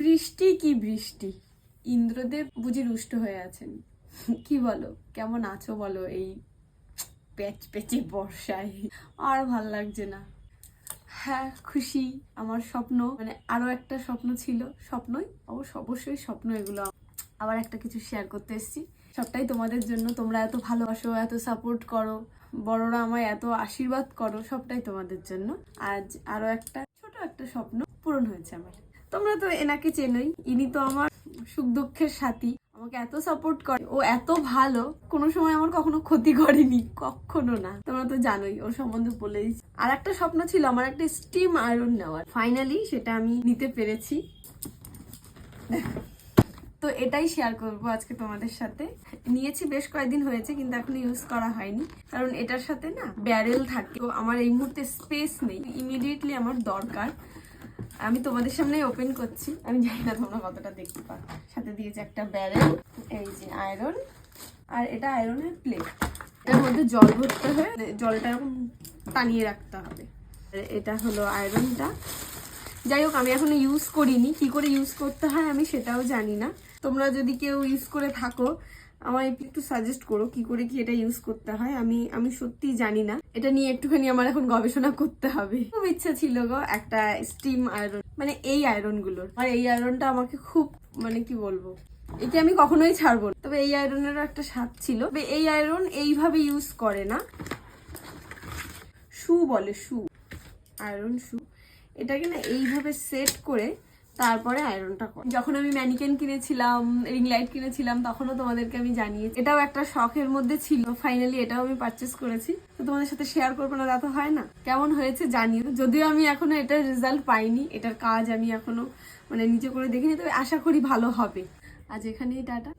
বৃষ্টি কি বৃষ্টি, ইন্দ্রদেব বুঝি রুষ্ট হয়ে আছেন। কি বলো, কেমন আছো বলো এই প্যাচ প্যাচে বর্ষায়? আর ভাল লাগছে না। হ্যাঁ খুশি, আমার স্বপ্ন মানে আরো একটা স্বপ্ন ছিল, স্বপ্নই অবশ্যই স্বপ্ন এগুলো। আবার একটা কিছু শেয়ার করতে এসেছি, সবটাই তোমাদের জন্য। তোমরা এত ভালোবাসো, এত সাপোর্ট করো, বড়রা আমায় এত আশীর্বাদ করো, সবটাই তোমাদের জন্য। আজ আরো একটা ছোট একটা স্বপ্ন পূরণ হয়েছে আমার। তোমরা তো এনাকে চেনোই, ইনি তো আমার সুখ দুঃখের সাথী, আমাকে এত সাপোর্ট করে, ও এত ভালো, কোনো সময় আমার কখনো ক্ষতি করেনি, কখনো না। তোমরা তো জানোই, ওর সম্বন্ধে বলেই। আর একটা স্বপ্ন ছিল আমার একটা স্টিম আয়রন নেওয়ার, ফাইনালি সেটা আমি নিতে পেরেছি। তো এটাই শেয়ার করব আজকে তোমাদের সাথে। নিয়েছি বেশ কয়েকদিন হয়েছে, কিন্তু এখনো ইউজ করা হয়নি, কারণ এটার সাথে না ব্যারেল থাকে। তো আমার এই মুহূর্তে স্পেস নেই, ইমিডিয়েটলি আমার দরকার। আমি তোমাদের সামনেই ওপেন করছি, আমি জানি না তোমরা কতটা দেখতে পারো। সাথে দিয়েছে একটা ব্যারেল, এই যে আয়রন, আর এটা আয়রনের প্লেট। এর মধ্যে জল ভরতে হয়, জলটা এরকম টানিয়ে রাখতে হবে। এটা হলো আয়রনটা। যাই হোক, আমি এখনো ইউজ করিনি, কি করে ইউজ করতে হয় আমি সেটাও জানি না। তোমরা যদি কেউ ইউজ করে থাকো আমায় একটু সাজেস্ট করো কি করে কি এটা ইউজ করতে হয়। আমি সত্যি জানি না, এটা নিয়ে একটুখানি আমার এখন গবেষণা করতে হবে। খুব ইচ্ছা ছিল গো একটা স্টিম আয়রন, মানে এই আয়রন গুলোর। আর এই আয়রনটা আমাকে খুব, মানে কি বলবো, একে আমি কখনোই ছাড়বো না। তবে এই আয়রনেরও একটা স্বাদ ছিল। তবে এই আয়রন এইভাবে ইউজ করে না, শু বলে, শু আয়রন শু, এটাকে না এইভাবে সেট করে তারপরে আয়রনটা করে। যখন আমি ম্যানিকেন কিনেছিলাম, রিং লাইট কিনেছিলাম, তখনও তোমাদেরকে আমি জানিয়েছি। এটাও একটা শখের মধ্যে ছিল, ফাইনালি এটাও আমি পারচেস করেছি। তো তোমাদের সাথে শেয়ার করবো না, তা তো হয় না। কেমন হয়েছে জানিও, যদিও আমি এখনো এটার রেজাল্ট পাইনি, এটার কাজ আমি এখনো মানে নিচে করে দেখিনি, তবে আশা করি ভালো হবে। আজ এখানেই টাটা।